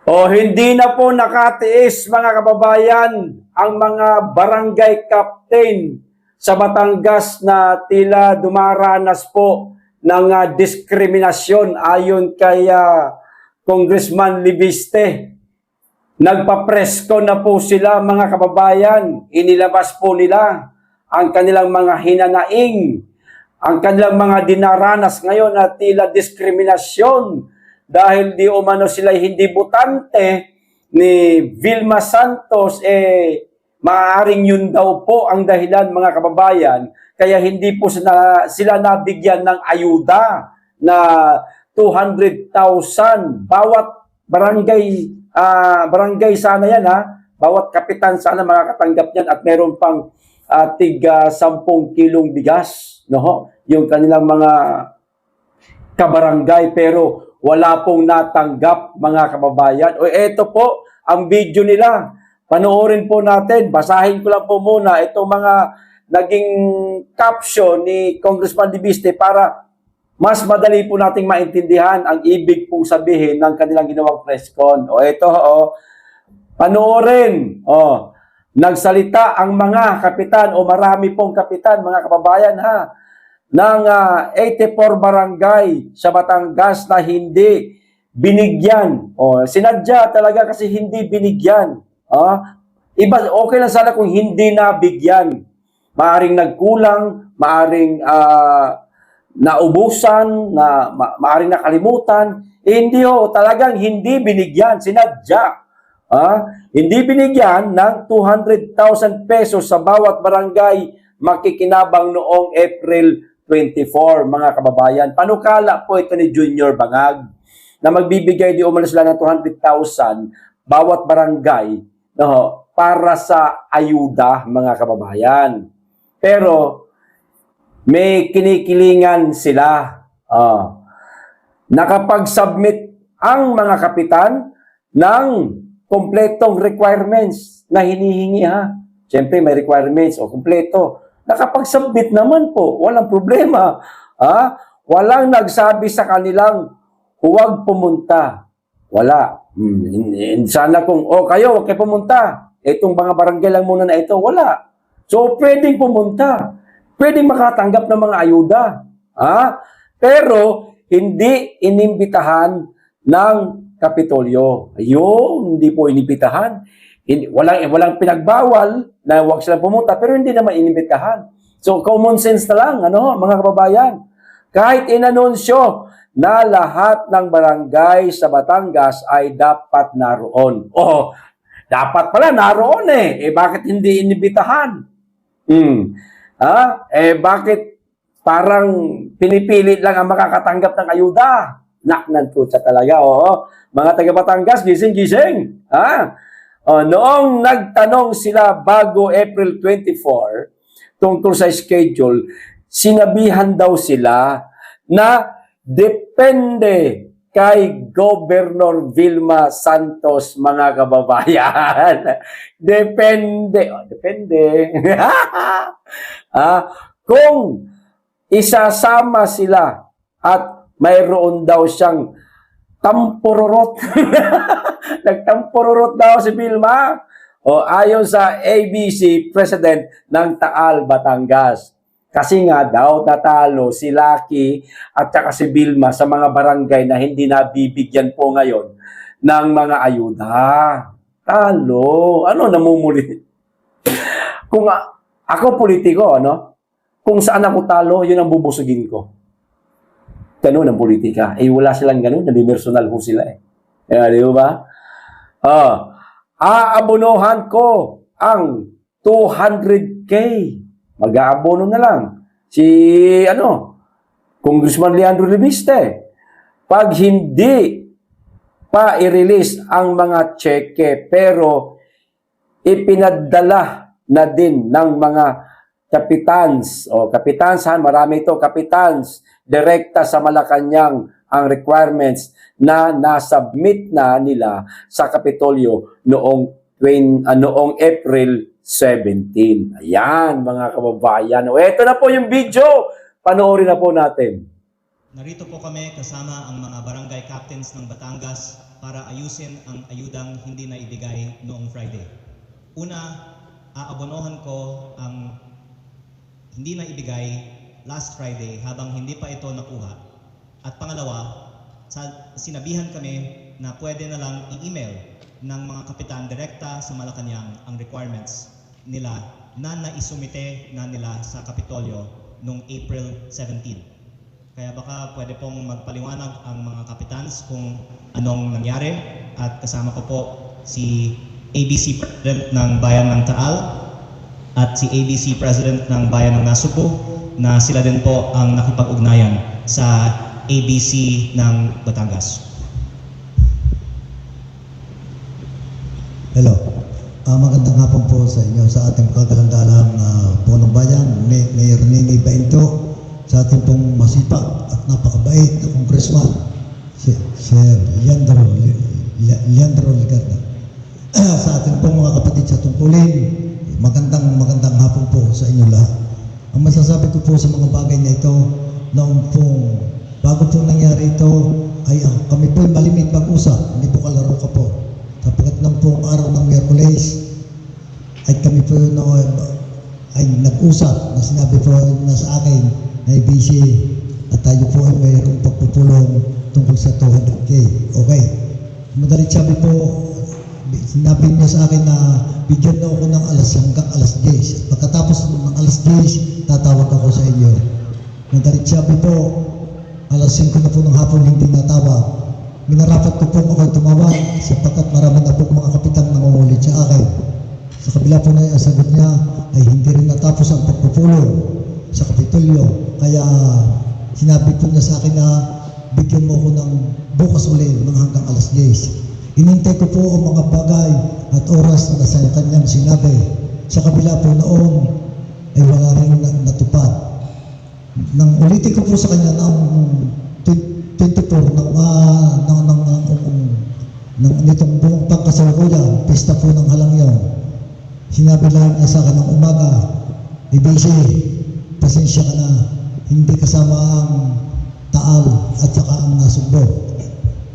O hindi na po nakatiis mga kababayan ang mga barangay captain sa Batangas na tila dumaranas po ng diskriminasyon ayon kay Congressman Libiste. Nagpapresko na po sila mga kababayan. Inilabas po nila ang kanilang mga hinanaing, ang kanilang mga dinaranas ngayon na tila diskriminasyon dahil di umano sila hindi botante ni Vilma Santos, maaaring yun daw po ang dahilan mga kababayan, kaya hindi po sila nabigyan ng ayuda na 200,000 bawat barangay, barangay sana yan bawat kapitan sana makakatanggap niyan at meron pang tig 10 kilong bigas, no? Yung kanilang mga kabarangay, pero wala pong natanggap mga kababayan. O eto po ang video nila. Panoorin po natin. Basahin ko lang po muna itong mga naging caption ni Congressman Libiste para mas madali po nating maintindihan ang ibig pong sabihin ng kanilang ginawang press con. O eto, panoorin. Nagsalita ang mga kapitan o marami pong kapitan mga kababayan ng 84 barangay sa Batangas na hindi binigyan. Sinadya talaga kasi hindi binigyan. Iba, okay lang sana kung hindi nabigyan. Maaring nagkulang, maaring naubusan, maaring nakalimutan. Hindi talagang hindi binigyan, sinadya. Hindi binigyan ng 200,000 pesos sa bawat barangay makikinabang noong April 24, mga kababayan. Panukala po ito ni Junior Bangag na magbibigay di umano sila ng 200,000 bawat barangay para sa ayuda, mga kababayan. Pero may kinikilingan sila. Nakapag-submit ang mga kapitan ng kompletong requirements na hinihingi Siyempre may requirements kompleto. Nakapag-submit naman po, walang problema. Walang nagsabi sa kanilang huwag pumunta. Wala. Sana kung, kayo, huwag kayo pumunta. Itong mga barangay lang muna na ito, wala. So, pwedeng pumunta. Pwedeng makatanggap ng mga ayuda. Pero, hindi inimbitahan ng Kapitolyo. Ayun, hindi po inimbitahan. Walang pinagbawal na huwag silang pumunta, pero hindi naman inimbitahan. So, common sense na lang, mga kababayan. Kahit inanunsyo na lahat ng barangay sa Batangas ay dapat naroon. Dapat pala naroon bakit hindi inimbitahan? Bakit parang pinipilit lang ang makakatanggap ng ayuda? Naknan po siya talaga, Mga taga Batangas, gising-gising. Noong nagtanong sila bago April 24 tungkol sa schedule, sinabihan daw sila na depende kay Governor Vilma Santos, mga kababayan. Depende. Kung isasama sila at mayroon daw siyang tampururot. Nagtampururot daw si Vilma. Ayon sa ABC President ng Taal, Batangas. Kasi nga daw natalo si Lucky at saka si Vilma sa mga barangay na hindi nabibigyan po ngayon ng mga ayuda. Talo. Namumuli? Kung ako politiko, kung saan ako talo, yun ang bubusugin ko. Ganun ang politika. Wala silang ganun. Nabimersonal po sila di ba? Aabonohan ko ang 200K. Mag-aabono na lang. Si, Congressman Leandro Libiste. Pag hindi pa i-release ang mga cheque, pero ipinadala na din ng mga kapitans, marami ito, kapitans, direkta sa Malacanang ang requirements na nasubmit na nila sa Kapitolyo noong April 17. Ayan, mga kababayan. Ito na po yung video. Panoorin na po natin. Narito po kami kasama ang mga barangay captains ng Batangas para ayusin ang ayudang hindi na ibigay noong Friday. Una, aabonohan ko ang hindi na ibigay last Friday habang hindi pa ito nakuha. At pangalawa, sinabihan kami na pwede na lang i-email ng mga kapitan direkta sa Malacanang ang requirements nila na naisumite na nila sa Kapitolyo noong April 17. Kaya baka pwede pong magpaliwanag ang mga kapitans kung anong nangyari, at kasama ko po si ABC President ng Bayan ng Taal at si ABC President ng Bayan ng Nasugbu, na sila din po ang nakipag-ugnayan sa ABC ng Batangas. Hello. Magandang hapon po sa inyo, sa ating kagalang-galang punong bayan, Mayor Nini Bainto, sa ating pong masipag at napakabait na congressman, Sir Leandro Ligarda. Sa ating pong mga kapatid sa tungkulin, magandang hapon po sa inyo lahat. Ang masasabi ko po sa mga bagay na ito, bago po nangyari ito, ay kami po malimit mag-usap, hindi po kalaro ka po. Sapagkat ng pong araw ng Miyerkules, ay kami po ay nag-usap na sinabi po na sa akin na ABC at tayo po ay mayroong pagpupulong tungkol sa 200K. Okay. Madalit sabi po, sinabi niya sa akin na bigyan na ako ng hanggang alas 10. Pagkatapos ng alas 10, tatawag ako sa inyo. Madalit sabi po, alas 5 na po ng hapon hindi natawag. Minarapat ko po ako tumawag sapagkat marami na po mga kapitang nangungulit sa akin. Sa kabila po na ang sagot niya ay hindi rin natapos ang pagpupulong sa Kapitolyo. Kaya sinabi po niya sa akin na bigyan mo ko ng bukas ulit ng hanggang alas 10. Inintay ko po ang mga bagay at oras na sa kanyang sinabi. Sa kabila po noon ay wala rin natupad. Nang ulitin ko po sa kanya ng 24 ng nitong buong pagkasalukuyan, pista po ng Halangyaw. Sinabi lang niya sa akin ng umaga, ABC, pasensya ka na, hindi kasama ang Taal at saka ang Nasugbo.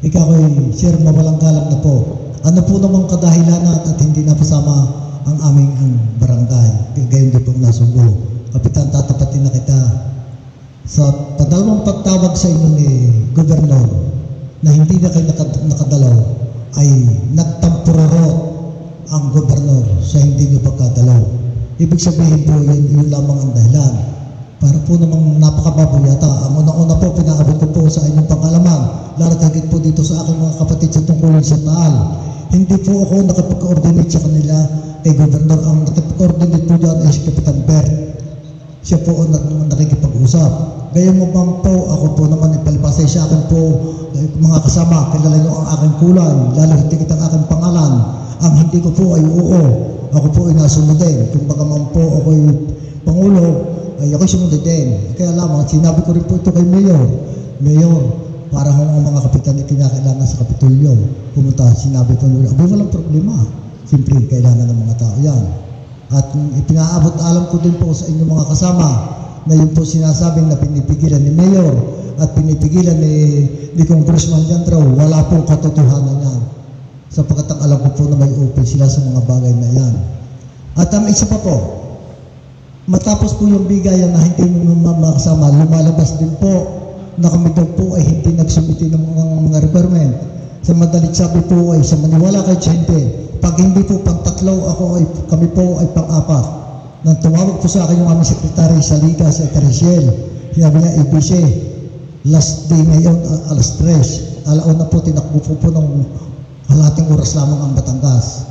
Ikaw ay, sir, mawalang galang na po. Ano po namang kadahilanan at hindi napasama ang aming barangay? Gayon din po ang Nasugbo. Kapitan, tatapatin na kita. Sa padalawang pagtawag sa inyo ni Gobernador na hindi na kayo nakadalaw, ay nagtampurarot ang Gobernador sa hindi nyo pagkadalaw. Ibig sabihin po, yun lamang ang dahilan. Para po namang napakababoy yata. Ang una-una po, pinaabot ko po sa inyong pangalaman, lalo higit po dito sa aking mga kapatid sa tungkulin sa Taal. Hindi po ako nakipag-coordinate sa kanila kay Gobernador. Ang nakipag-coordinate po dyan ay si Kapitan Bert. Siya po ang nakikipag-usap. Gayong mo po, ako po naman ipalipasay sa akin po, mga kasama, kilala nyo ang aking kulay, lalo higit ang aking pangalan. Ang hindi ko po ay oo. Ako po ay nasunod din. Kung baka man po ako ay Pangulo, ay ako'y sumunod din. Kaya lamang, sinabi ko rin po ito kay Mayor. Mayor, para kung ang mga kapitan ay kinakailangan sa Kapitolyo, pumunta, sinabi ko nila, abay walang problema. Siyempre, kailangan ng mga tao yan. At ipinaabot alam ko din po sa inyong mga kasama na yun po sinasabing na pinipigilan ni Mayor at pinipigilan ni Congressman Jandraw, wala pong katotohanan yan. Sapagkat ang alam ko po na may open sila sa mga bagay na yan. At ang isa pa po, matapos po yung bigayan na hindi mga kasama, lumalabas din po na kami daw po ay hindi nagsumiti ng mga requirement. Sa madalit sabi po ay sa maniwala kay Chente, pag hindi po pang-tatlo, kami po ay pang-apat. Nang tumawag po sa akin yung aming sekretary sa Liga, si Teresiel, sinabi niya, ABC, last day ngayon, alas 3. Alauna po, tinakbo po ng halating oras lamang ang Batangas.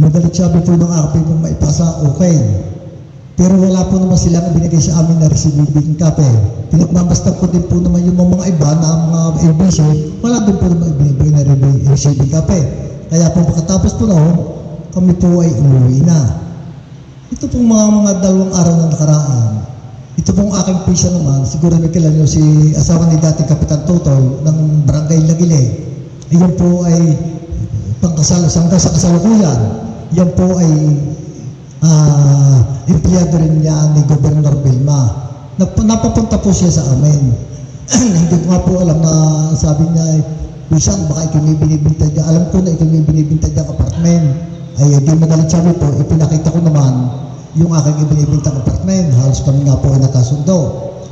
Madalit sabi po ng aking kung maipasa, okay. Pero wala po naman silang binigay sa amin na receiving copy. Pinagmamastan ko din po naman yung mga iba na mga ABC, wala din po naman ibinigay na receiving copy. Kaya po pagkatapos po noon, kami po ay umuwi na. Ito pong mga dalawang araw na nakaraan. Ito pong aking pisa naman, siguro may kilala nyo si asawa ni dating Kapitan Totoy ng Barangay Lagile. Iyan po ay pangkasal-sangga sa kasalukuyan. Yan po ay empleyado rin niya ni Gobernador Vilma. Napapunta po siya sa amin. Hindi ko nga po alam na sabi niya, Wisang, baka ikaw may binibinta dyan. Alam ko na ikaw may binibinta dyan apartment. Ay, di magalit sabi po, ipinakita ko naman yung aking ibinibintang apartment. Halos kami nga po ay nakasundo.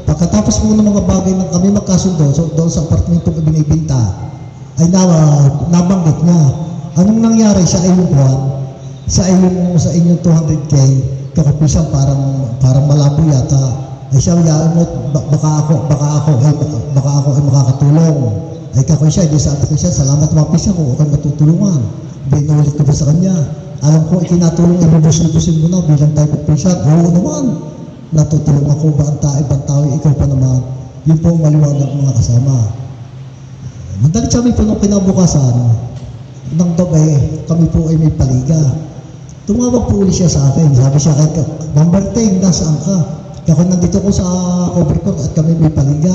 Pagkatapos po ng mga bagay na kami magkasundo, so doon sa apartment kong ibinibinta, ay nabanggit niya. Anong nangyari sa iyong buwan? Sa inyong 200K, kakapisang parang malabo yata. Ay siya, baka ako ay makakatulong. Ay kako siya, di sabi ko siya, salamat mga pisa ko, okay matutulungan. Binulit ko ba sa kanya? Alam ko, ikinatulong, ibubusin mo na bilang tayo pagpisa. Oo naman, natutulong ako, ibang tao, ikaw pa naman. Yun po ang maliwanag mga kasama. Madalit sabi po nung kinabukasan, ng gabi, kami po ay may paliga. Tumawag po ulit siya sa akin. Sabi siya, Ma'am Berting, nasaan ka? Kaya nandito ko sa cover court at kami may paliga.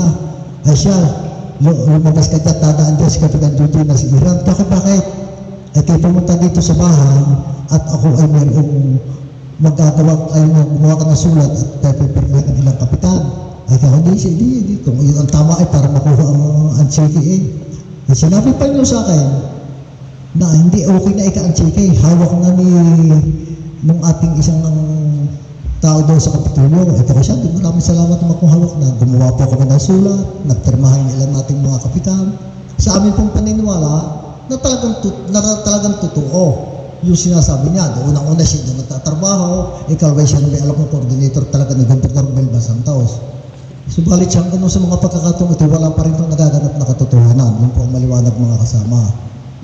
Ay siya, lumabas ka dyan, tadaan dyan si Kapitan Judy na si Iran. Bakit? Ay kayo pumunta dito sa bahay at ako ay mayroong gumawa ka ng sulat at pipirmahan ng ilang kapitan. Ay kaya hindi. Kung yun ang tama ay para makuha ang chiki eh. Ay sinabi pa niyo sa akin na hindi okay na ika ang chiki. Hawak nga nung ating isang tao doon sa Kapitolyo. Ito ko siya, maraming salamat naman kung hawak na. Gumawa po kami ng sulat, nagpirmahan ng ilan nating mga kapitan. Sa amin pong paniniwala na talagang totoo yung sinasabi niya. Doon ang una siya doon nagtatrabaho, ikaw ay siya may alam ng coordinator talaga ni Governor Melba Santos. Subalit siyang ganun sa mga pagkakataong ito, wala pa rin itong nagaganap na katotohanan. Yun po ang maliwanag mga kasama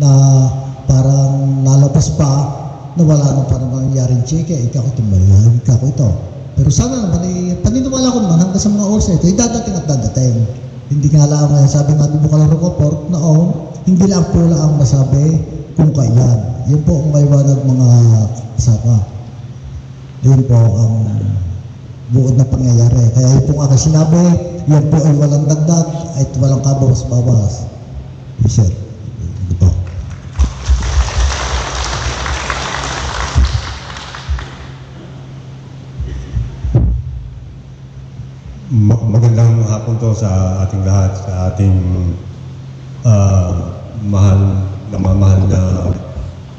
na parang nalabas pa na wala nang parang nangyaring chike, ikaw ito. Pero sana naman, paniniwala ko naman hanggang sa mga oras na ito, dadating at dadating. Hindi nga lang, sabi nga di Bukal Report noon, hindi lang po ang masabi kung kailan. Yun po ang maliwanag mga kasama. Yun po ang buod na pangyayari. Kaya yun po ang aking sinabi, yan po ay walang dagdag at walang kabawas-bawas. Yes, sir. Ito. Magandang hapon to sa ating lahat, sa ating mahal na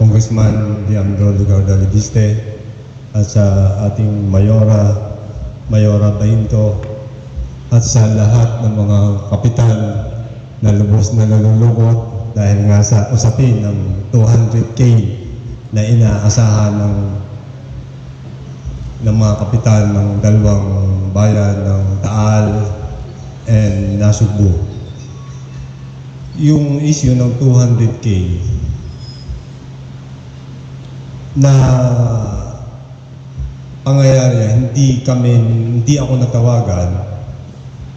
Congressman Leandro Ligarda Legiste at sa ating Mayora Bainto at sa lahat ng mga kapitan na lubos na nalulungkot dahil nga sa usapin ng 200K na inaasahan ng mga kapitan ng dalawang bayan ng Taal and Nasugbu. Yung issue ng 200K na pangyayari, hindi ako natawagan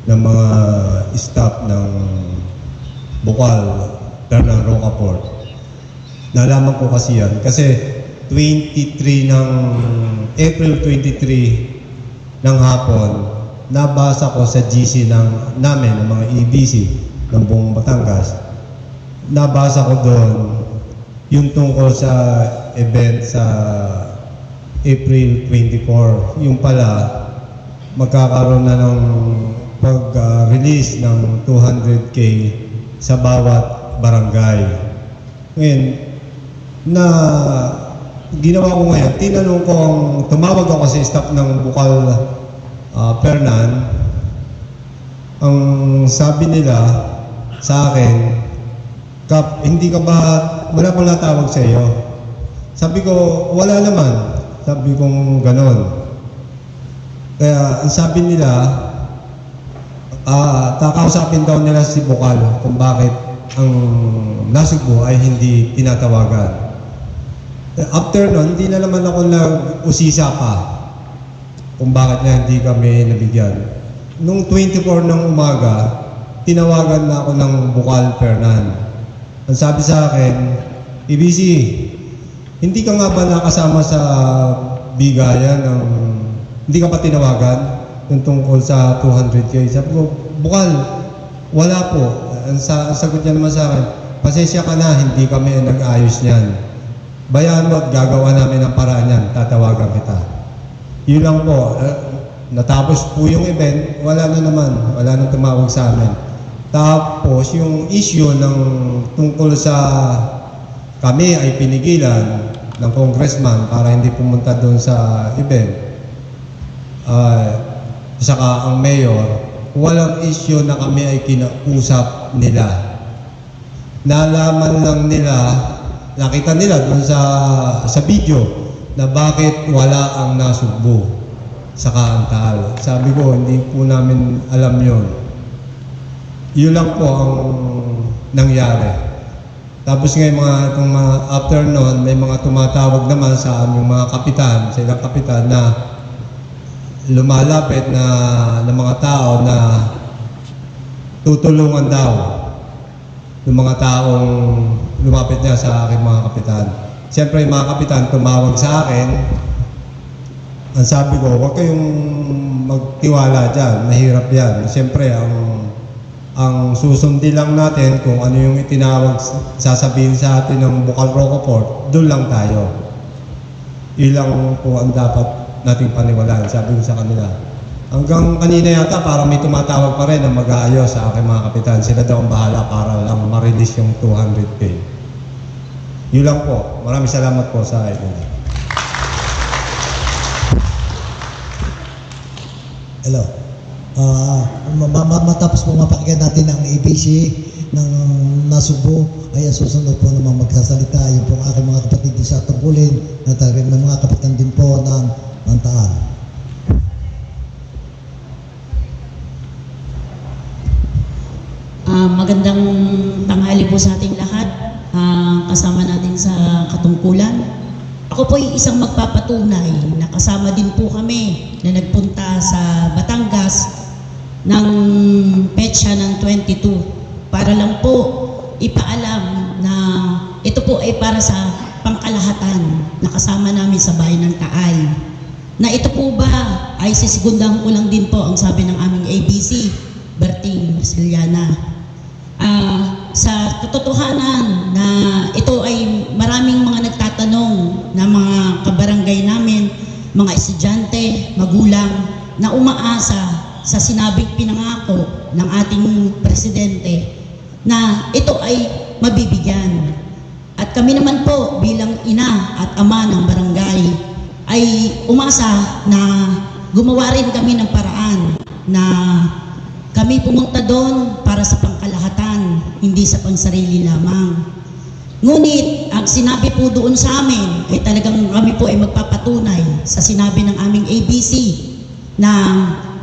ng mga staff ng Bukal, Ternan Rocaport. Nalaman ko kasi yan kasi 23 ng April 23 ng hapon, nabasa ko sa GC namin, ng mga EBC ng buong Batangas. Nabasa ko doon yung tungkol sa event sa April 24. Yung pala, magkakaroon na ng pag-release ng 200K sa bawat barangay. Ngayon, na ginawa ko ngayon, tinanong ko tumawag ako sa staff ng Bukal Pernan. Ang sabi nila sa akin, Kap, wala pang natawag sa iyo. Sabi ko, wala naman. Sabi kong ganon. Kaya ang sabi nila, kakausapin daw nila si Bukal kung bakit ang Nasugbu ay hindi tinatawagan. After nun, hindi na naman ako nag-usisa pa kung bakit nga hindi kami nabigyan. Nung 24 ng umaga, tinawagan na ako ng Bukal Pernan. Ang sabi sa akin, EBC, hindi ka nga ba nakasama sa bigayan hindi ka pa tinawagan yung tungkol sa 200K? Sabi ko, Bukal, wala po. Ang sagot niya naman sa akin, pasensya ka na, hindi kami nag-ayos niyan. Bayan mo at gagawa namin ang paraan yan, tatawagan kita. Yun lang po, natapos po yung event, wala nang tumawag sa amin. Tapos yung issue ng tungkol sa kami ay pinigilan ng congressman para hindi pumunta doon sa event. Saka ang mayor, walang issue na kami ay kinausap nila. Nalaman lang nila, nakita nila doon sa video na bakit wala ang nasugbo sa Kaantal. Sabi ko, hindi po namin alam yon. Yun lang po ang nangyari. Tapos ngayon itong mga afternoon, may mga tumatawag naman sa aming mga kapitan, sa ilang kapitan na lumalapit na mga tao na tutulungan daw ng mga taong lumapit niya sa aking mga kapitan. Siyempre, yung mga kapitan tumawag sa akin. Ang sabi ko, huwag kayong magtiwala dyan, mahirap yan. Siyempre, ang susundin lang natin kung ano yung itinawag, sasabihin sa atin ng Bukal Rocoport, doon lang tayo. Ilang po ang dapat nating paniwalaan, sabi ko sa kanila. Hanggang kanina yata parang may tumatawag pa rin na mag-aayos sa aking mga kapitan. Sila daw ang bahala para lang ma-release yung 200K. Yun lang po. Maraming salamat po sa inyo. Hello. Matapos po mapakinggan natin ang ABC ng Nasugbo, ay susunod po namang magsasalita yung po aking mga kapatid sa tungkulin na talagang may mga kapitan din po ng Taal. Magandang tanghali po sa ating lahat, kasama natin sa katungkulan. Ako po ay isang magpapatunay na kasama din po kami na nagpunta sa Batangas ng petsa ng 22 para lang po ipaalam na ito po ay para sa pangkalahatan na kasama namin sa bayan ng Taal. Na ito po ba ay sisigundahan ko lang din po ang sabi ng aming ABC, Berting Marceliana. Sa katotohanan na ito ay maraming mga nagtatanong na mga kabarangay namin, mga estudyante, magulang, na umaasa sa sinabing pinangako ng ating presidente na ito ay mabibigyan. At kami naman po bilang ina at ama ng barangay ay umasa na gumawa rin kami ng paraan na kami pumunta doon para sa pangkalahatan, hindi sa pansarili lamang. Ngunit, ang sinabi po doon sa amin, ay talagang kami po ay magpapatunay sa sinabi ng aming ABC na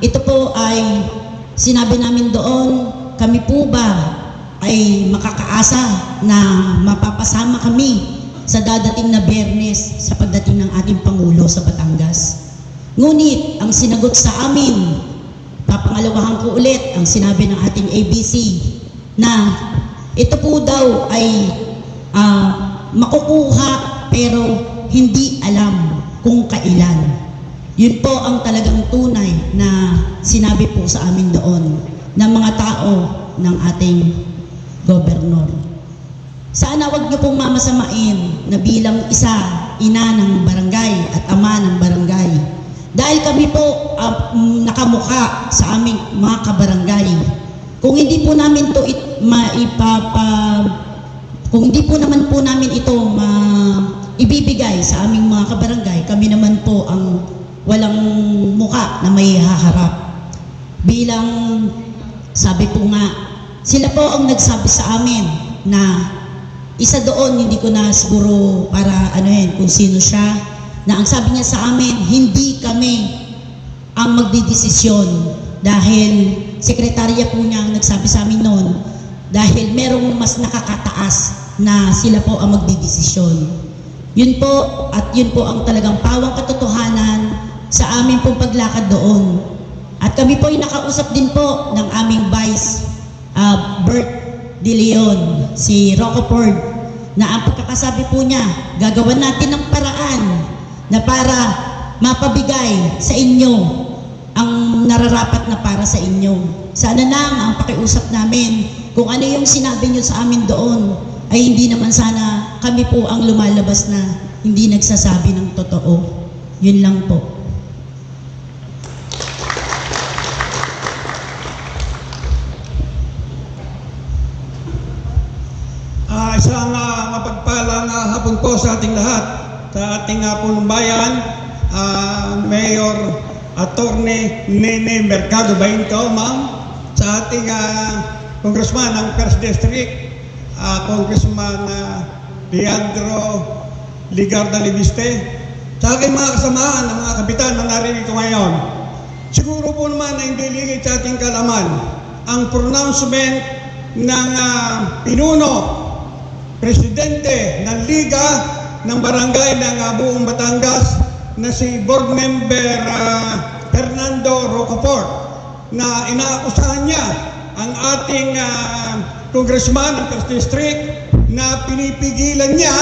ito po ay sinabi namin doon, kami po ba ay makakaasa na mapapasama kami sa dadating na Biyernes sa pagdating ng ating Pangulo sa Batangas. Ngunit, ang sinagot sa amin, papangalawahan ko ulit ang sinabi ng ating ABC na ito po daw ay makukuha pero hindi alam kung kailan. Yun po ang talagang tunay na sinabi po sa amin doon ng mga tao ng ating gobernador. Sana wag niyo pong mamasamain na bilang ina ng barangay at ama ng barangay. Dahil kami po nakamukha sa aming mga kabarangay. Kung hindi po namin to kung hindi po naman po namin ito ibibigay sa aming mga kabarangay, kami naman po ang walang muka na may haharap. Bilang sabi po nga, sila po ang nagsabi sa amin na isa doon, hindi ko na siguro para kung sino siya, na ang sabi niya sa amin, hindi kami ang magdidesisyon dahil sekretarya po niya ang nagsabi sa amin noon dahil merong mas nakakataas na sila po ang magdidesisyon. Yun po, at yun po ang talagang pawang katotohanan sa amin pong paglakad doon. At kami po ay nakausap din po ng aming Vice Bert De Leon, si Rocoport, na ang pagkakasabi po niya, gagawan natin ng paraan na para mapabigay sa inyo ang nararapat na para sa inyo. Sana lang ang pakiusap namin, kung ano yung sinabi niyo sa amin doon, ay hindi naman sana kami po ang lumalabas na hindi nagsasabi ng totoo. Yun lang po. Isang mapagpalang hapon po sa ating lahat, sa ating punong bayan, Mayor Attorney Nene Mercado Bainto, ma'am, sa ating Congressman ng 1st District, Congressman Leandro Ligarda Libiste, sa aking mga kasamahan ng mga kapitan na naririto ngayon. Siguro po naman na hindi ligid sa ating kalaman ang pronouncement ng pinuno, presidente ng Liga ng Barangay ng buong Batangas na si Board Member Fernando Rocafort, na inaakusahan niya ang ating congressman ng 1st District na pinipigilan niya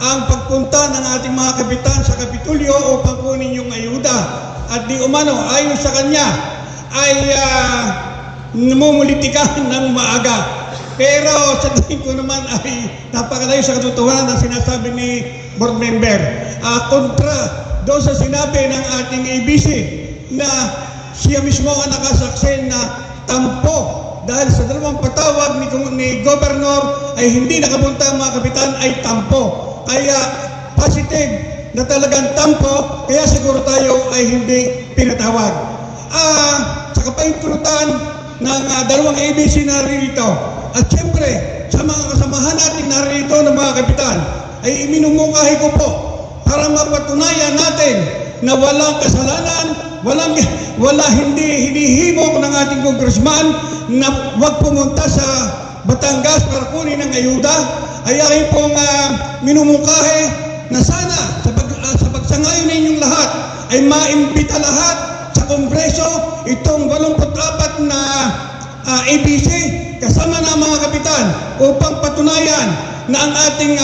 ang pagpunta ng ating mga kapitan sa Kapitolyo upang kunin yung ayuda. At di umano, ayon sa kanya, ay namumulitikan ng maaga. Pero sa tingin ko naman ay napakalayo sa katotohanan ang sinasabi ni board member. Kontra doon sa sinabi ng ating ABC na siya mismo ang nakasaksi na tampo dahil sa dalawang patawag ni Governor ay hindi nakapunta ang mga kapitan ay tampo. Kaya positive na talagang tampo, kaya siguro tayo ay hindi pinatawag. Sa kapaintulutan ng dalawang ABC na narito, at siyempre, sa mga kasamahan natin narito ng mga kapitan, ay iminumungkahi ko po para mapatunayan natin na walang kasalanan, wala hindi hinihimok ng ating congressman na huwag pumunta sa Batangas para kunin ng ayuda. Ay aking pong minumungkahi na sana sa pagsangayon ninyong lahat ay maimbita lahat sa Kongreso itong 84 na ABC kasama na mga kapitan upang patunayan na ang ating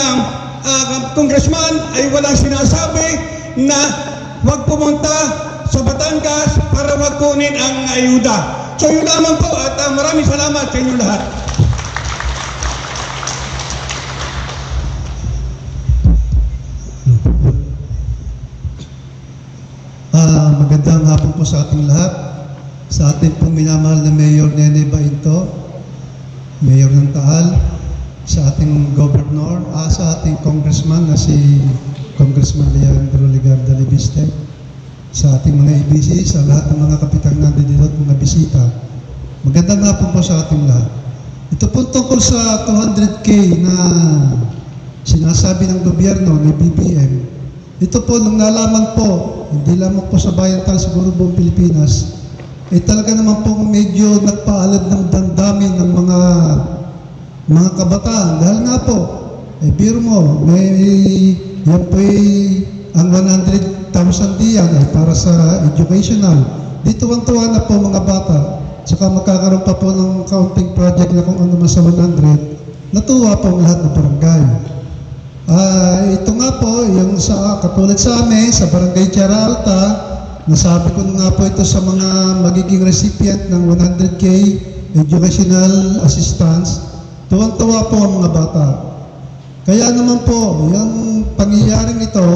congressman ay walang sinasabi na huwag pumunta sa Batangas para wag kunin ang ayuda. So yun lamang po at maraming salamat sa inyo lahat. Magandang hapon po sa ating lahat. Sa ating pong minamahal na Mayor Nene Bainto, Mayor ng Taal, sa ating Governor, sa ating Congressman na si Congressman Leandro Ligarda Libiste, sa ating mga ABC, sa lahat ng mga kapitang nandito at mga bisita. Magandang hapon po sa ating lahat. Ito po tungkol sa 200K na sinasabi ng gobyerno ni BBM. Ito po, nung nalaman po, hindi lamang po sa bayan tal, siguro buong Pilipinas, talaga naman po medyo nagpaalad ng damdamin ng mga kabataan. Dahil nga po, biro mo, yan po ang 100,000 diyan ay para sa educational. Dito tuwan-tuwa na po mga bata. Saka magkakaroon pa po ng counting project na kung ano man sa 100. Natuwa po ang lahat ng barangay. Ito nga po, yung katulad sa amin, sa Barangay Tierra Alta, nasabi ko na nga po ito sa mga magiging recipient ng 100K educational assistance. Tuwang-tuwa po ang mga bata. Kaya naman po, yung pangyayaring ito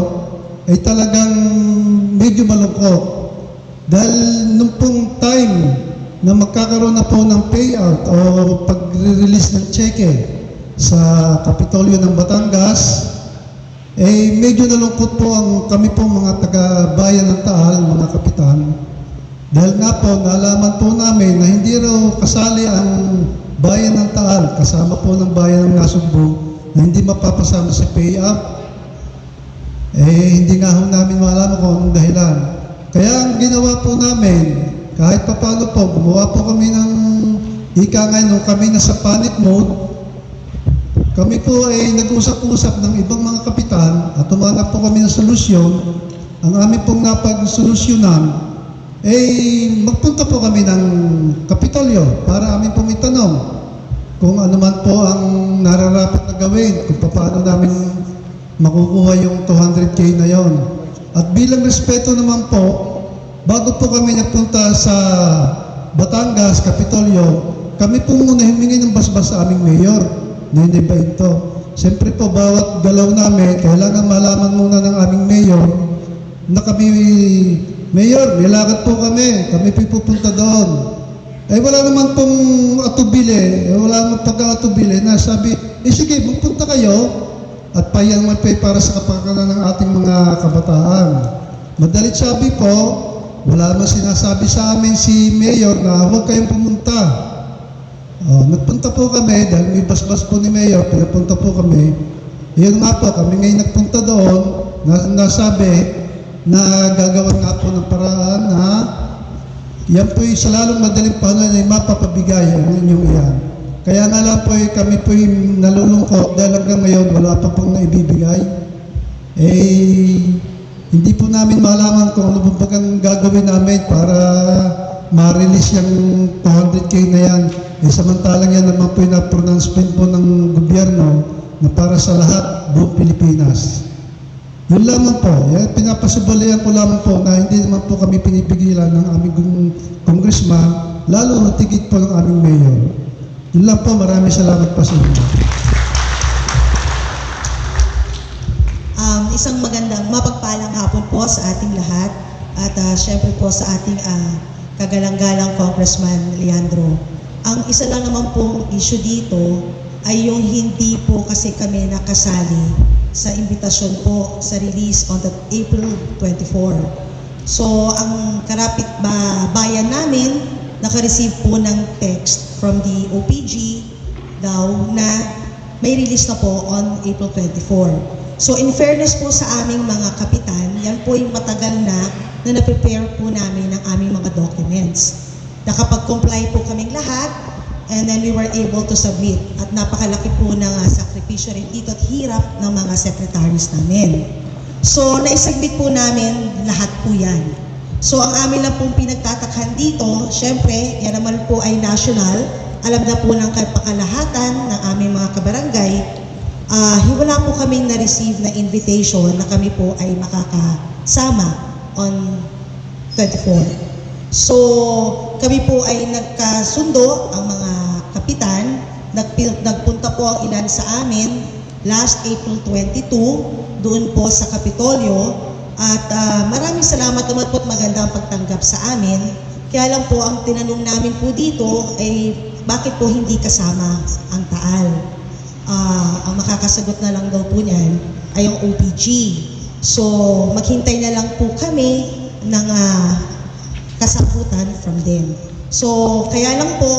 ay talagang medyo malungkot. Dahil nung pong time na magkakaroon na po ng payout o pag-release ng cheque sa Kapitolyo ng Batangas, medyo nalungkot po kami po mga taga-bayan ng Taal, mga kapitan. Dahil nga po, nalaman po namin na hindi raw kasali ang bayan ng Taal, kasama po ng bayan ng Nasugbu, na hindi mapapasama sa payout. Hindi nga ho namin malaman kung anong dahilan. Kaya ang ginawa po namin, kahit papano po, gumawa po kami ng ika ngayon, nung kami nasa panic mode, kami po ay nag-usap-usap ng ibang mga kapitan at tumanap po kami ng solusyon. Ang amin pong napag-solusyonan magpunta po kami ng Kapitolyo para amin pong itanong kung ano man po ang nararapat na gawin, kung paano namin makukuha yung 200K na yon. At bilang respeto naman po, bago po kami nagpunta sa Batangas, Kapitolyo, kami po muna humingi ng basbas sa aming mayor. Nene Bainto. Siyempre po, bawat galaw namin, kailangan malaman muna ng aming mayor na kami, mayor, may lakad po kami pupunta doon. wala naman pong atubili, wala naman pagka-atubili na sabi, sige, magpunta kayo at payan naman para sa kapakanan ng ating mga kabataan. Madalit sabi po, wala naman sinasabi sa amin si Mayor na huwag kayong pumunta. Nagpunta po kami dahil may basbas po ni Mayor, pinapunta po kami. Yun nga po, kami ngayon nagpunta doon, nasabi na gagawin nga po ng paraan na yan po sa lalong madaling panahon ay mapapabigay ang inyong iyan. Kaya nga lang po kami po nalulungkot dahil hanggang ngayon wala pa pong naibibigay. Hindi po namin malaman kung ano po ang gagawin namin para ma-release yung 200K na yan. Samantalang yan naman po yung na-pronouncement po ng gobyerno na para sa lahat buong Pilipinas. Yun lamang po, pinapasubalihan ko lamang po na hindi naman po kami pinipigilan ng aming congressman, lalo na tigit po ng aming mayor. Yun lang po, maraming salamat po sa inyo. Isang magandang mapagpalang hapon po sa ating lahat at syempre po sa ating kagalang-galang Congressman Leandro. Ang isa lang naman pong issue dito ay yung hindi po kasi kami nakasali sa imbitasyon po sa release on the April 24. So, ang karapit bayan namin, naka-receive po ng text from the OPG daw na may release na po on April 24. So, in fairness po sa aming mga kapitan, yan po yung matagal na na-prepare po namin ng aming mga documents. Nakapag-comply po kaming lahat, and then we were able to submit. At napakalaki po ng sakripisyo rin dito at hirap ng mga secretaries namin. So, naisubmit po namin lahat po yan. So, ang amin lang pong pinagtatakhan dito, syempre, yan naman po ay national. Alam na po ng kapakalahatan ng aming mga kabarangay. Wala po kaming na-receive na invitation na kami po ay makakasama on 24. So, kami po ay nagkasundo, ang mga kapitan, nagpunta po ang ilan sa amin last April 22, doon po sa Kapitolyo, at maraming salamat naman po at magandang pagtanggap sa amin. Kaya lang po, ang tinanong namin po dito ay bakit po hindi kasama ang Taal? Ang makakasagot na lang daw po niyan ay yung OPG. So, maghintay na lang po kami ng kasagutan from them. So, kaya lang po,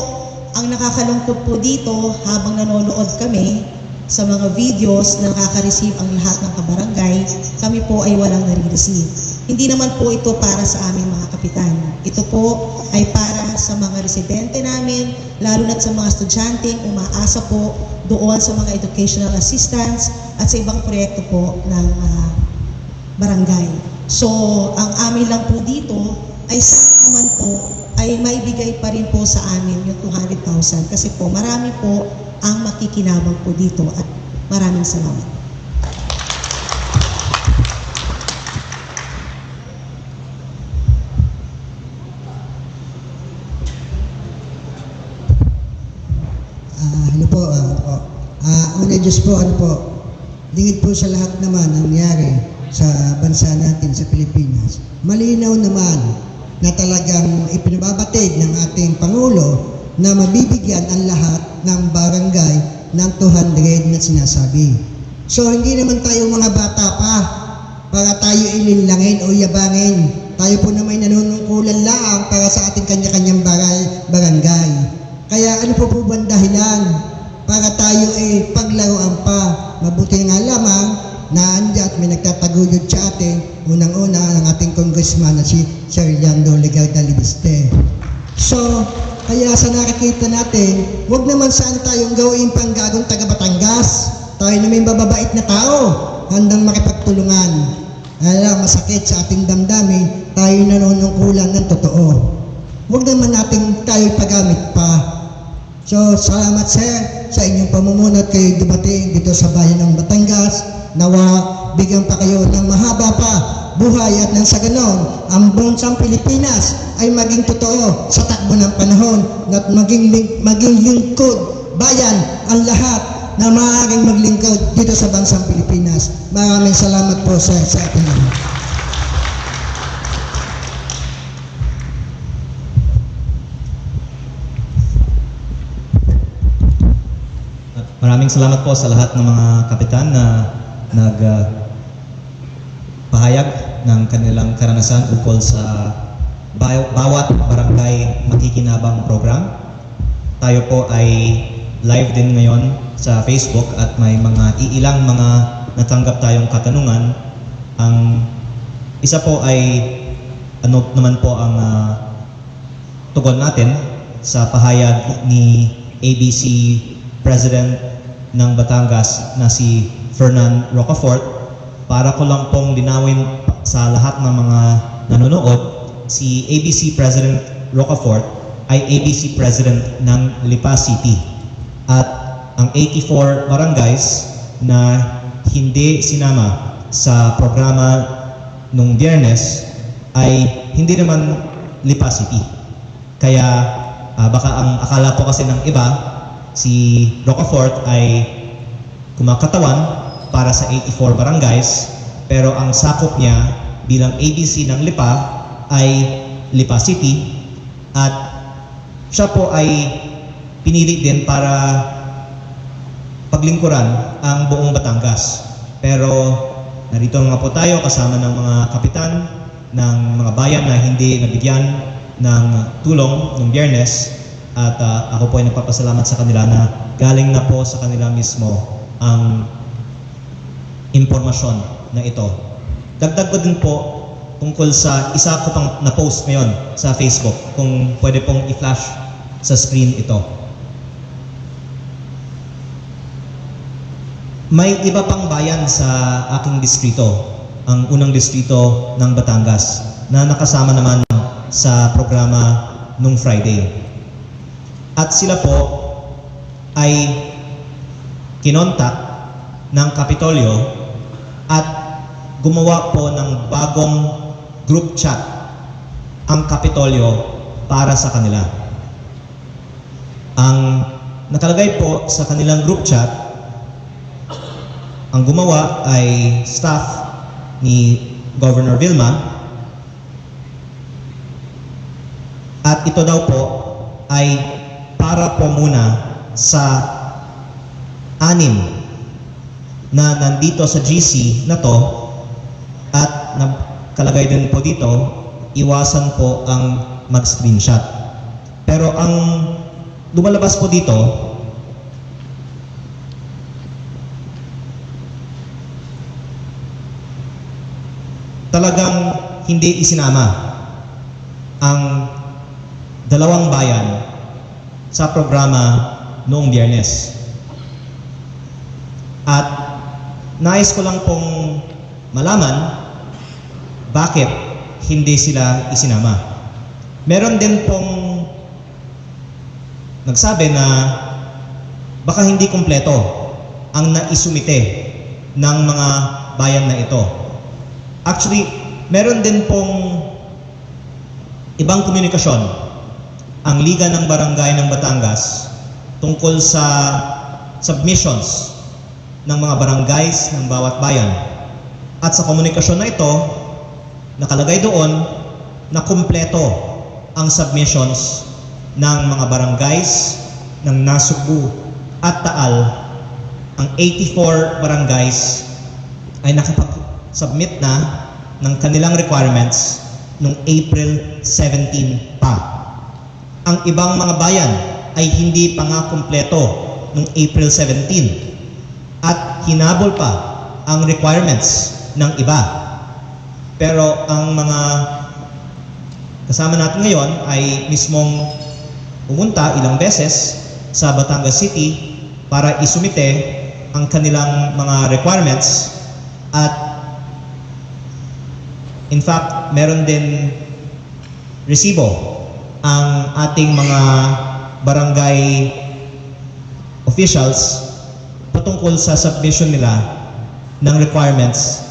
ang nakakalungkot po dito habang nanonood kami sa mga videos na nakaka-receive ang lahat ng kabarangay, kami po ay walang nare-receive. Hindi naman po ito para sa aming mga kapitan. Ito po ay para sa mga residente namin, lalo na sa mga estudyanteng umaasa po doon sa mga educational assistance at sa ibang proyekto po ng barangay. So, ang amin lang po dito ay sana naman po ay maibigay pa rin po sa amin yung 200,000 kasi po marami po ang makikinabang po dito at maraming salamat. Ano po, una Diyos po, lingid po sa lahat naman ang nangyari sa bansa natin, sa Pilipinas. Malinaw naman na talagang ipinababatid ng ating Pangulo na mabibigyan ang lahat ng barangay ng 200 na sinasabi. So, hindi naman tayo mga bata pa para tayo ilinlangin o yabangin. Tayo po na may nanunungkulan lang para sa ating kanya-kanyang barangay. Kaya ano po bang dahilan para tayo paglaruan pa? Mabuti nga lamang na andyan at may nagtataguyod sa atin, unang-una ang ating congressman na si Sir Leandro Legarda Libiste. So, kaya sa nakikita natin, huwag naman saan tayong gawin pang gagong taga Batangas. Tayo na may bababait na tao, handang makipagtulungan. Alam, masakit sa ating damdamin, tayo nanunungkulan ng totoo. Huwag naman natin tayo pagamit pa. So, salamat sir sa inyong pamumuno at kayo dumating dito sa bayan ng Batangas. Nawa, bigyan pa kayo ng mahaba pa buhay at nang sa ganon, ang bansang Pilipinas ay maging totoo sa takbo ng panahon at maging lingkod bayan ang lahat na maaaring maglingkod dito sa bansang Pilipinas. Maraming salamat po sa ating lahat. Maraming salamat po sa lahat ng mga kapitan na pahayag ng kanilang karanasan ukol sa bawat barangay makikinabang program. Tayo po ay live din ngayon sa Facebook at may ilang mga natanggap tayong katanungan. Ang isa po ay ano naman po ang tugon natin sa pahayag ni ABC President ng Batangas na si Fernan Rocafort. Para ko lang pong linawin sa lahat ng mga nanonood, si ABC President Rocafort ay ABC President ng Lipa City. At ang 84 barangays na hindi sinama sa programa nung Biyernes ay hindi naman Lipa City. Kaya baka ang akala po kasi ng iba, si Rocafort ay kumakatawan para sa 84 barangays, pero ang sakop niya bilang ABC ng Lipa ay Lipa City, at siya po ay pinili din para paglingkuran ang buong Batangas. Pero narito nga po tayo kasama ng mga kapitan ng mga bayan na hindi nabigyan ng tulong ng Biyernes, at ako po ay nagpapasalamat sa kanila na galing na po sa kanila mismo ang impormasyon na ito. Dagdag ko din po tungkol sa isa ko pang na-post ngayon sa Facebook, kung pwede pong i-flash sa screen ito. May iba pang bayan sa aking distrito, ang unang distrito ng Batangas, na nakasama naman sa programa nung Friday. At sila po ay kinontak ng Kapitolyo at gumawa po ng bagong group chat ang Kapitolyo para sa kanila. Ang nakalagay po sa kanilang group chat, ang gumawa ay staff ni Governor Vilma, at ito daw po ay para po muna sa 6 na nandito sa GC na to, at nakalagay din po dito, iwasan po ang mag-screenshot. Pero ang lumalabas po dito, talagang hindi isinama ang dalawang bayan sa programa noong Biyernes. At nais ko lang pong malaman bakit hindi sila isinama. Meron din pong nagsabi na baka hindi kumpleto ang naisumite ng mga bayan na ito. Actually, meron din pong ibang komunikasyon ang Liga ng Barangay ng Batangas tungkol sa submissions ng mga barangays ng bawat bayan. At sa komunikasyon na ito, nakalagay doon na kumpleto ang submissions ng mga barangays ng Nasugbu at Taal. Ang 84 barangays ay nakapag-submit na ng kanilang requirements noong April 17 pa. Ang ibang mga bayan ay hindi pa nga kumpleto noong April 17 at hinabol pa ang requirements ng iba. Pero ang mga kasama natin ngayon ay mismong pumunta ilang beses sa Batangas City para isumite ang kanilang mga requirements, at in fact, meron din resibo ang ating mga barangay officials patungkol sa submission nila ng requirements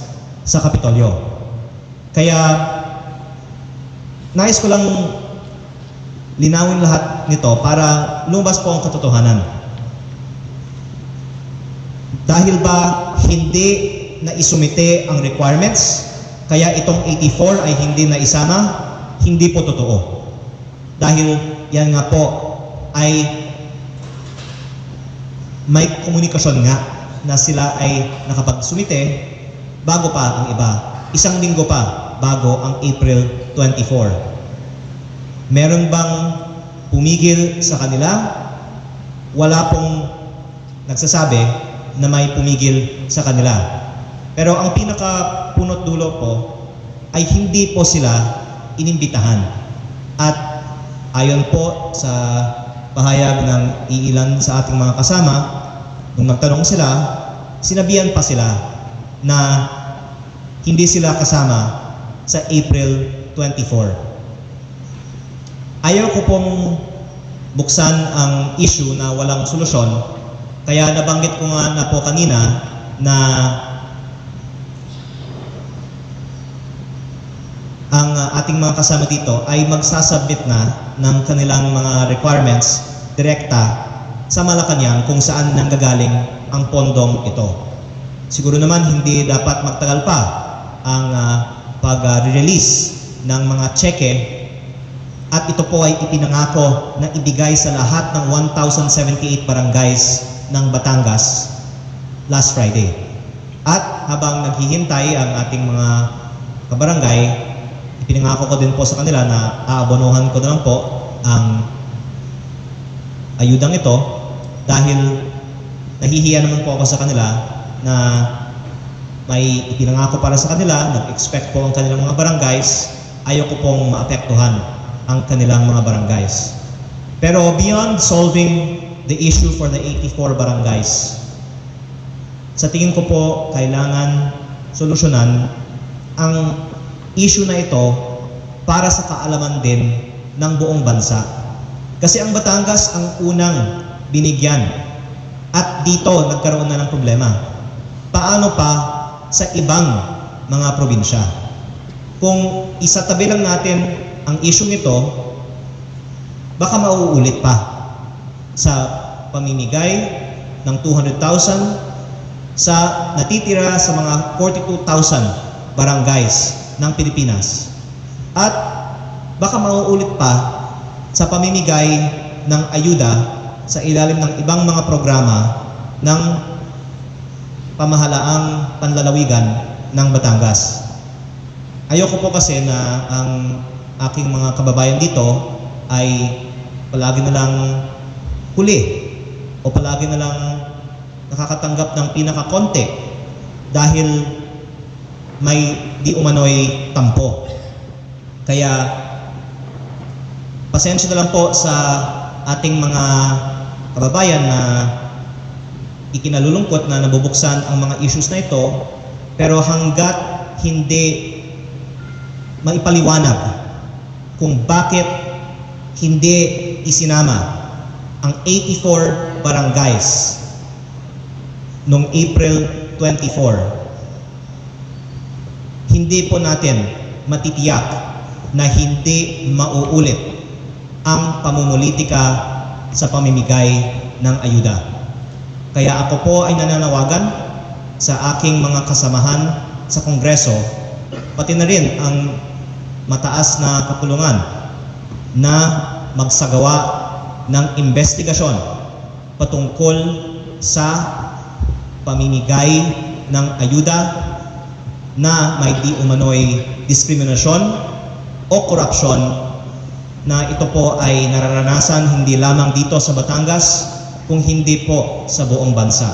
sa Kapitolyo. Kaya nais ko lang linawin lahat nito para lumabas po ang katotohanan. Dahil ba hindi na isumite ang requirements, kaya itong 84 ay hindi na isama? Hindi po totoo. Dahil yan nga po ay may komunikasyon nga na sila ay nakapagsumite bago pa ang iba. Isang linggo pa bago ang April 24. Meron bang pumigil sa kanila? Wala pong nagsasabi na may pumigil sa kanila. Pero ang pinaka-punot dulo po ay hindi po sila inimbitahan. At ayon po sa pahayag ng iilan sa ating mga kasama, nung nagtanong sila, sinabihan pa sila na hindi sila kasama sa April 24. Ayaw ko pong buksan ang issue na walang solusyon, kaya nabanggit ko nga na po kanina na ang ating mga kasama dito ay magsasubmit na ng kanilang mga requirements direkta sa Malacanang kung saan nanggagaling ang pondong ito. Siguro naman hindi dapat magtagal pa ang pag-release ng mga cheque, at ito po ay ipinangako na ibigay sa lahat ng 1,078 barangays ng Batangas last Friday. At habang naghihintay ang ating mga kabarangay, ipinangako ko din po sa kanila na aabonohan ko na lang po ang ayudang ito dahil nahihiya naman po ako sa kanila na may ipinangako para sa kanila, nag-expect po ang kanilang mga barangays, ayaw ko pong maapektuhan ang kanilang mga barangays. Pero beyond solving the issue for the 84 barangays, sa tingin ko po kailangan solusyonan ang issue na ito para sa kaalaman din ng buong bansa. Kasi ang Batangas ang unang binigyan at dito nagkaroon na ng problema. Paano pa sa ibang mga probinsya? Kung isatabi lang natin ang issue nito, baka mauulit pa sa pamimigay ng 200,000 sa natitira sa mga 42,000 barangays ng Pilipinas. At baka mauulit pa sa pamimigay ng ayuda sa ilalim ng ibang mga programa ng pamahalaang panlalawigan ng Batangas. Ayoko po kasi na ang aking mga kababayan dito ay palagi na lang huli o palagi na lang nakakatanggap ng pinakakonti dahil may di umano'y tampo. Kaya pasensya na lang po sa ating mga kababayan na ikinalulungkot na nabubuksan ang mga issues na ito, pero hanggat hindi maipaliwanag kung bakit hindi isinama ang 84 barangays noong April 24, hindi po natin matitiyak na hindi mauulit ang pamumulitika sa pamimigay ng ayuda. Kaya ako po ay nananawagan sa aking mga kasamahan sa Kongreso, pati na rin ang mataas na kapulungan, na magsagawa ng investigasyon patungkol sa pamimigay ng ayuda na may di umano'y diskriminasyon o korupsyon, na ito po ay nararanasan hindi lamang dito sa Batangas, kung hindi po sa buong bansa.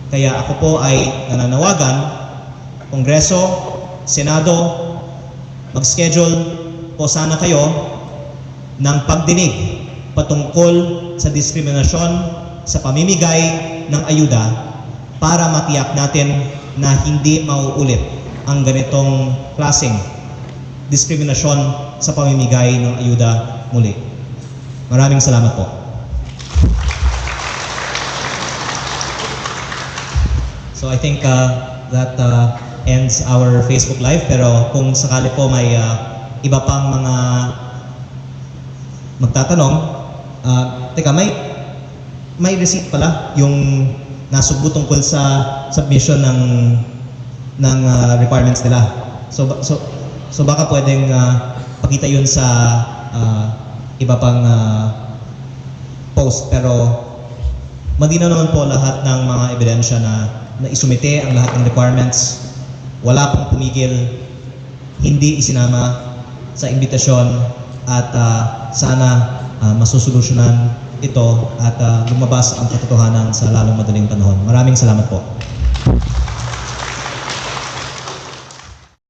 Kaya ako po ay nananawagan, Kongreso, Senado, mag-schedule po sana kayo ng pagdinig patungkol sa diskriminasyon sa pamimigay ng ayuda para matiyak natin na hindi mauulit ang ganitong klaseng diskriminasyon sa pamimigay ng ayuda muli. Maraming salamat po. So I think that ends our Facebook Live, pero kung sakali po may iba pang mga magtatanong, teka, may receipt pala yung nasugbo tungkol sa submission ng requirements nila. So baka pwedeng pakita yun sa iba pang post, pero Malinaw naman po lahat ng mga ebidensya na isumite ang lahat ng requirements. Wala pong pumigil, hindi isinama sa imbitasyon at sana masusolusyonan ito at lumabas ang katotohanan sa lalong madaling panahon. Maraming salamat po.